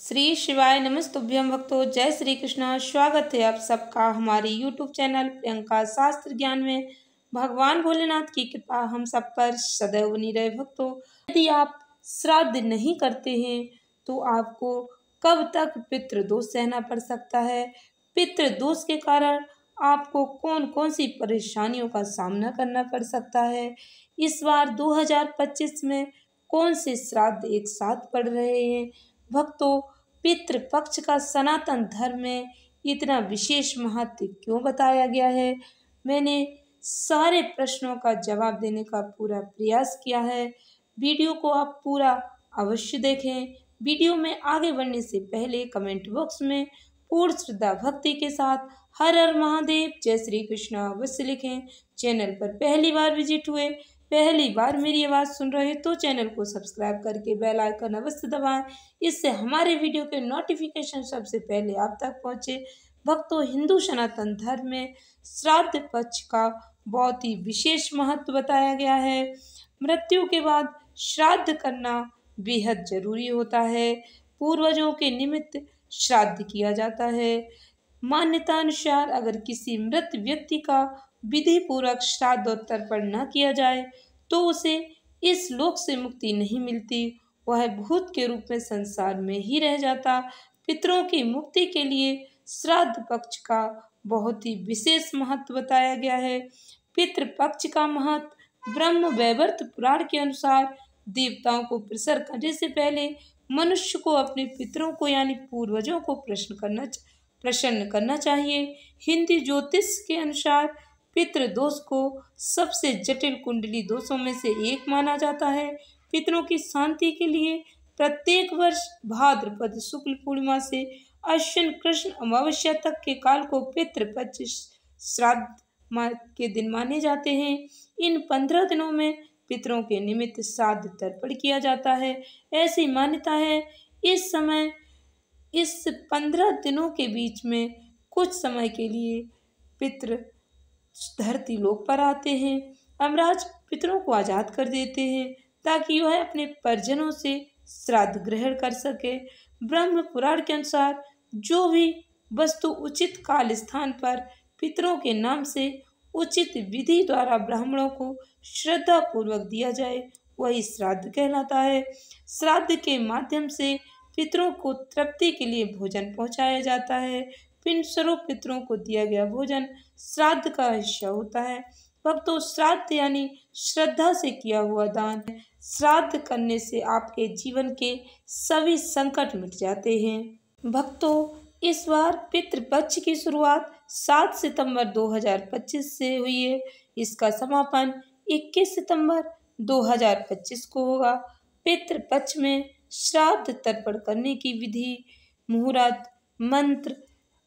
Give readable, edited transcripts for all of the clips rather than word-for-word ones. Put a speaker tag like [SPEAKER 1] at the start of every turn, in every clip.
[SPEAKER 1] श्री शिवाय नमस्तुभ्यं भक्तों। जय श्री कृष्णा। स्वागत है आप सबका हमारे YouTube चैनल प्रियंका शास्त्र ज्ञान में। भगवान भोलेनाथ की कृपा हम सब पर सदैव बनी रहे। भक्तों, यदि आप श्राद्ध नहीं करते हैं तो आपको कब तक पितृदोष सहना पड़ सकता है, पितृदोष के कारण आपको कौन कौन सी परेशानियों का सामना करना पड़ सकता है, इस बार 2025 में कौन से श्राद्ध एक साथ पड़ रहे हैं। भक्तों, पितृपक्ष का सनातन धर्म में इतना विशेष महत्व क्यों बताया गया है, मैंने सारे प्रश्नों का जवाब देने का पूरा प्रयास किया है। वीडियो को आप पूरा अवश्य देखें। वीडियो में आगे बढ़ने से पहले कमेंट बॉक्स में पूर्ण श्रद्धा भक्ति के साथ हर हर महादेव जय श्री कृष्णा अवश्य लिखें। चैनल पर पहली बार विजिट हुए, पहली बार मेरी आवाज़ सुन रहे तो चैनल को सब्सक्राइब करके बेल आइकन अवश्य दबाएं, इससे हमारे वीडियो के नोटिफिकेशन सबसे पहले आप तक पहुंचे। भक्तों, हिंदू सनातन धर्म में श्राद्ध पक्ष का बहुत ही विशेष महत्व बताया गया है। मृत्यु के बाद श्राद्ध करना बेहद जरूरी होता है। पूर्वजों के निमित्त श्राद्ध किया जाता है। मान्यता अनुसार अगर किसी मृत व्यक्ति का विधि पूर्वक श्राद्धोत्तर पर न किया जाए तो उसे इस लोक से मुक्ति नहीं मिलती, वह भूत के रूप में संसार में ही रह जाता। पितरों की मुक्ति के लिए श्राद्ध पक्ष का बहुत ही विशेष महत्व बताया गया है। पितृपक्ष का महत्व ब्रह्म वैवर्त पुराण के अनुसार देवताओं को प्रसन्न करने से पहले मनुष्य को अपने पितरों को यानी पूर्वजों को प्रसन्न करना चाहिए। हिंदी ज्योतिष के अनुसार पितृदोष को सबसे जटिल कुंडली दोषों में से एक माना जाता है। पितरों की शांति के लिए प्रत्येक वर्ष भाद्रपद शुक्ल पूर्णिमा से अश्विन कृष्ण अमावस्या तक के काल को पितृपक्ष श्राद्ध के दिन माने जाते हैं। इन 15 दिनों में पितरों के निमित्त श्राद्ध तर्पण किया जाता है। ऐसी मान्यता है इस 15 दिनों के बीच में कुछ समय के लिए पितृ धरती लोक पर आते हैं। यमराज पितरों को आजाद कर देते हैं ताकि वह अपने परिजनों से श्राद्ध ग्रहण कर सके। ब्रह्म पुराण के अनुसार जो भी वस्तु उचित काल स्थान पर पितरों के नाम से उचित विधि द्वारा ब्राह्मणों को श्रद्धा पूर्वक दिया जाए वही श्राद्ध कहलाता है। श्राद्ध के माध्यम से पितरों को तृप्ति के लिए भोजन पहुंचाया जाता है। पिंड स्वरूप पितरों को दिया गया भोजन श्राद्ध का हिस्सा होता है। भक्तों, श्राद्ध यानी श्रद्धा से किया हुआ दान है। श्राद्ध करने से आपके जीवन के सभी संकट मिट जाते हैं। भक्तों, इस बार पितृपक्ष की शुरुआत 7 सितंबर 2025 से हुई है। इसका समापन 21 सितंबर 2025 को होगा। पितृपक्ष में श्राद्ध तर्पण करने की विधि, मुहूर्त, मंत्र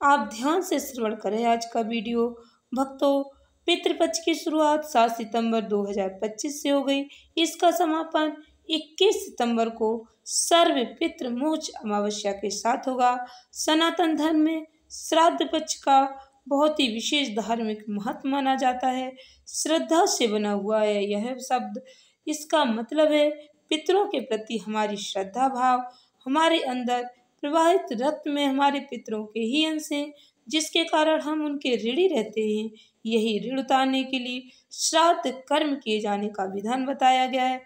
[SPEAKER 1] आप ध्यान से श्रवण करें आज का वीडियो। भक्तों, पितृपक्ष की शुरुआत 7 सितंबर 2025 से हो गई। इसका समापन 21 सितंबर को सर्व पितृ मोक्ष अमावस्या के साथ होगा। सनातन धर्म में श्राद्ध पक्ष का बहुत ही विशेष धार्मिक महत्व माना जाता है। श्रद्धा से बना हुआ है यह शब्द। इसका मतलब है पितरों के प्रति हमारी श्रद्धा भाव। हमारे अंदर प्रवाहित रक्त में हमारे पितरों के ही अंश हैं, जिसके कारण हम उनके ऋणी रहते हैं। यही ऋण उतारने के लिए श्राद्ध कर्म किए जाने का विधान बताया गया है।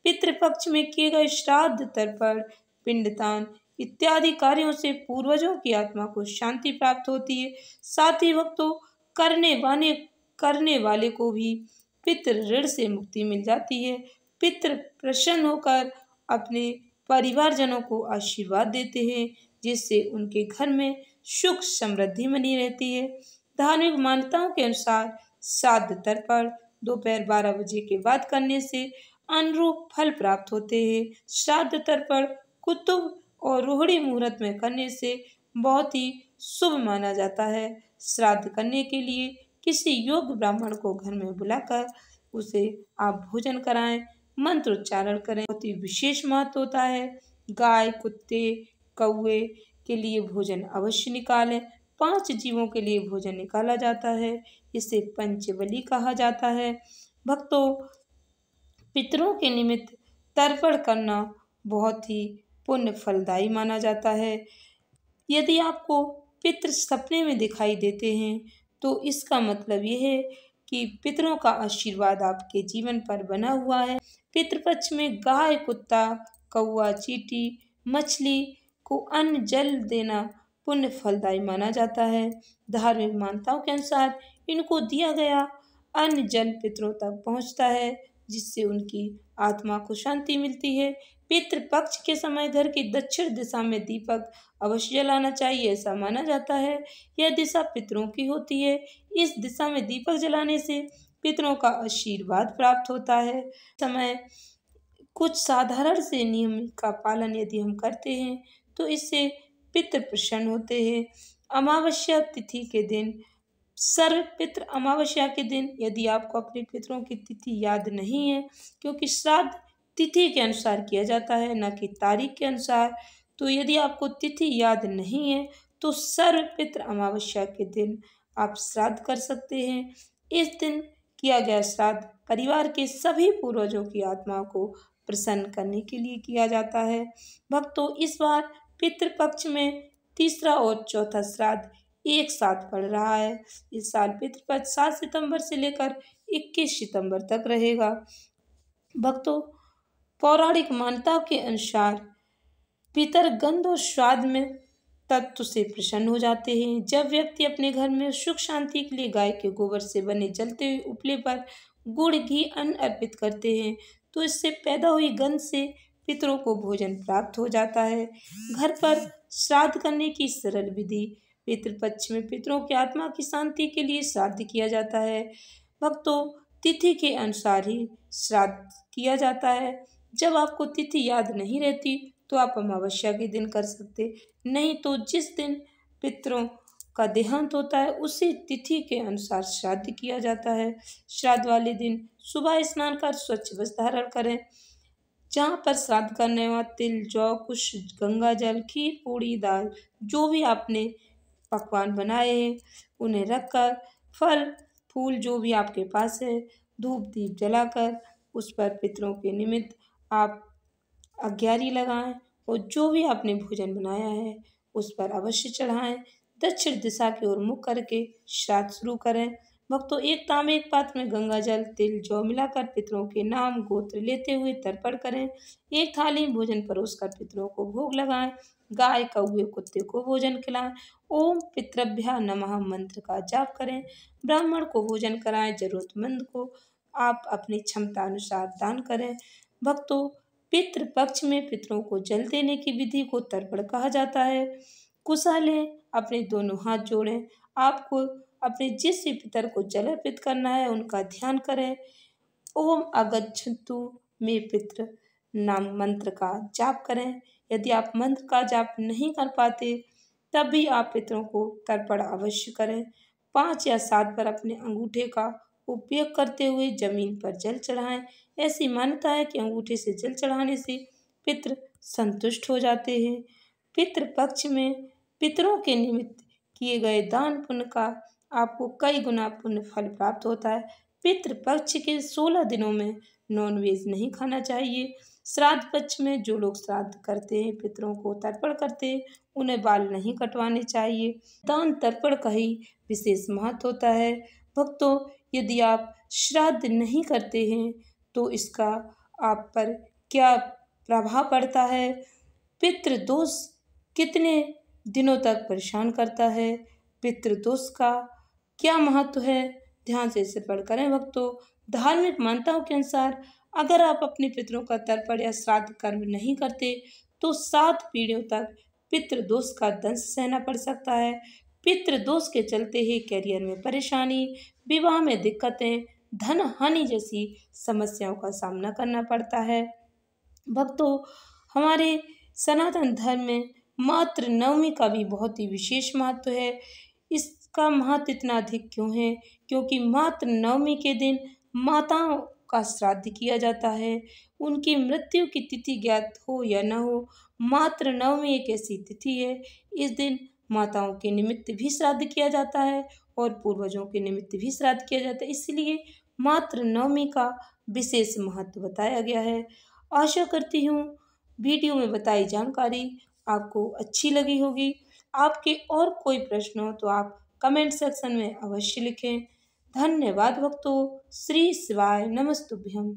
[SPEAKER 1] पितृपक्ष में किए गए श्राद्ध तर्पण, पिंडदान इत्यादि कार्यों से पूर्वजों की आत्मा को शांति प्राप्त होती है। साथ ही भक्तों, करने वाले को भी पितृ ऋण से मुक्ति मिल जाती है। पितृ प्रसन्न होकर अपने परिवारजनों को आशीर्वाद देते हैं, जिससे उनके घर में सुख समृद्धि बनी रहती है। धार्मिक मान्यताओं के अनुसार श्राद्ध तर्पण दोपहर 12 बजे के बाद करने से अनुरूप फल प्राप्त होते हैं। श्राद्ध तर्पण कुतुब और रोहिणी मुहूर्त में करने से बहुत ही शुभ माना जाता है। श्राद्ध करने के लिए किसी योग्य ब्राह्मण को घर में बुलाकर उसे आप भोजन कराएं, मंत्र उच्चारण करें। बहुत ही विशेष महत्व होता है। गाय, कुत्ते, कौवे के लिए भोजन अवश्य निकालें। 5 जीवों के लिए भोजन निकाला जाता है। इसे पंचबली कहा जाता है। भक्तों, पितरों के निमित्त तर्पण करना बहुत ही पुण्य फलदायी माना जाता है। यदि आपको पितृ सपने में दिखाई देते हैं तो इसका मतलब यह है कि पितरों का आशीर्वाद आपके जीवन पर बना हुआ है। पितृपक्ष में गाय, कुत्ता, कौवा, चींटी, मछली को अन्न जल देना पुण्य फलदायी माना जाता है। धार्मिक मान्यताओं के अनुसार इनको दिया गया अन्न जल पितरों तक पहुंचता है, जिससे उनकी आत्मा को शांति मिलती है। पितृपक्ष के समय घर की दक्षिण दिशा में दीपक अवश्य जलाना चाहिए, ऐसा माना जाता है। यह दिशा पितरों की होती है। इस दिशा में दीपक जलाने से पितरों का आशीर्वाद प्राप्त होता है। समय कुछ साधारण से नियम का पालन यदि हम करते हैं तो इससे पितृ प्रसन्न होते हैं। अमावस्या तिथि के दिन, सर्व पितृ अमावस्या के दिन यदि आपको अपने पितरों की तिथि याद नहीं है, क्योंकि श्राद्ध तिथि के अनुसार किया जाता है न कि तारीख के अनुसार, तो यदि आपको तिथि याद नहीं है तो सर्व पितृ अमावस्या के दिन आप श्राद्ध कर सकते हैं। इस दिन किया गया श्राद्ध परिवार के सभी पूर्वजों की आत्माओं को प्रसन्न करने के लिए किया जाता है। भक्तों, इस बार पितृपक्ष में तीसरा और चौथा श्राद्ध एक साथ पड़ रहा है। इस साल पितृपक्ष 7 सितंबर से लेकर 21 सितंबर तक रहेगा। भक्तों, पौराणिक मान्यताओं के अनुसार पितर गंध और श्राद्ध में तत्व से प्रसन्न हो जाते हैं। जब व्यक्ति अपने घर में सुख शांति के लिए गाय के गोबर से बने जलते हुए उपले पर गुड़, घी, अन्न अर्पित करते हैं तो इससे पैदा हुई गंध से पितरों को भोजन प्राप्त हो जाता है। घर पर श्राद्ध करने की सरल विधि। पितृपक्ष में पितरों की आत्मा की शांति के लिए श्राद्ध किया जाता है। भक्तों, तिथि के अनुसार ही श्राद्ध किया जाता है। जब आपको तिथि याद नहीं रहती तो आप अमावस्या के दिन कर सकते, नहीं तो जिस दिन पितरों का देहांत होता है उसी तिथि के अनुसार श्राद्ध किया जाता है। श्राद्ध वाले दिन सुबह स्नान कर स्वच्छ वस्त्र धारण करें। जहाँ पर श्राद्ध करने वाला तिल, जौ, कुश, गंगा जल, खीर, पूड़ी, दाल, जो भी आपने पकवान बनाए हैं उन्हें रखकर फल फूल जो भी आपके पास है, धूप दीप जलाकर उस पर पितरों के निमित्त आप अग्यारी लगाएं और जो भी आपने भोजन बनाया है उस पर अवश्य चढ़ाएं। दक्षिण दिशा की ओर मुख करके श्राद्ध शुरू करें। भक्तों, एक तांबे एक पात्र में गंगा जल, तिल, जौ मिलाकर पितरों के नाम गोत्र लेते हुए तर्पण करें। एक थाली में भोजन परोसकर पितरों को भोग लगाएं। गाय, कौवे, कुत्ते को भोजन खिलाएं। ओम पितृभ्यः नमः मंत्र का जाप करें। ब्राह्मण को भोजन कराएं। जरूरतमंद को आप अपनी क्षमता अनुसार दान करें। भक्तों, पितृपक्ष में पितरों को जल देने की विधि को तर्पण कहा जाता है। कुशा लें, अपने दोनों हाथ जोड़ें। आपको अपने जिस भी पितर को जल अर्पित करना है उनका ध्यान करें। ओम अगच्छन्तु में पितृ नाम मंत्र का जाप करें। यदि आप मंत्र का जाप नहीं कर पाते तब भी आप पितरों को तर्पण अवश्य करें। 5 या 7 बार अपने अंगूठे का उपयोग करते हुए जमीन पर जल चढ़ाएं। ऐसी मान्यता है कि अंगूठे से जल चढ़ाने से पितृ संतुष्ट हो जाते हैं। पितृपक्ष में पितरों के निमित्त किए गए दान पुण्य का आपको कई गुना पुण्य फल प्राप्त होता है। पितृपक्ष के 16 दिनों में नॉनवेज नहीं खाना चाहिए। श्राद्ध पक्ष में जो लोग श्राद्ध करते हैं, पितरों को तर्पण करते हैं, उन्हें बाल नहीं कटवाने चाहिए। दान तर्पण का ही विशेष महत्व होता है। भक्तों, यदि आप श्राद्ध नहीं करते हैं तो इसका आप पर क्या प्रभाव पड़ता है, पितृदोष कितने दिनों तक परेशान करता है, पितृदोष का क्या महत्व है, ध्यान से इसे पढ़ करें। भक्तों, धार्मिक मान्यताओं के अनुसार अगर आप अपने पितरों का तर्पण या श्राद्ध कर्म नहीं करते तो 7 पीढ़ियों तक पितृदोष का दंश सहना पड़ सकता है। पितृदोष के चलते ही करियर में परेशानी, विवाह में दिक्कतें, धन हानि जैसी समस्याओं का सामना करना पड़ता है। भक्तों, हमारे सनातन धर्म में मातृ नवमी का भी बहुत ही विशेष महत्व है। इसका महत्व इतना अधिक क्यों है? क्योंकि मातृ नवमी के दिन माताओं का श्राद्ध किया जाता है। उनकी मृत्यु की तिथि ज्ञात हो या न हो, मातृ नवमी एक ऐसी तिथि है, इस दिन माताओं के निमित्त भी श्राद्ध किया जाता है और पूर्वजों के निमित्त भी श्राद्ध किया जाता है। इसलिए मातृ नवमी का विशेष महत्व बताया गया है। आशा करती हूँ वीडियो में बताई जानकारी आपको अच्छी लगी होगी। आपके और कोई प्रश्न हो तो आप कमेंट सेक्शन में अवश्य लिखें। धन्यवाद भक्तों। श्री शिवाय नमस्तुभ्यम।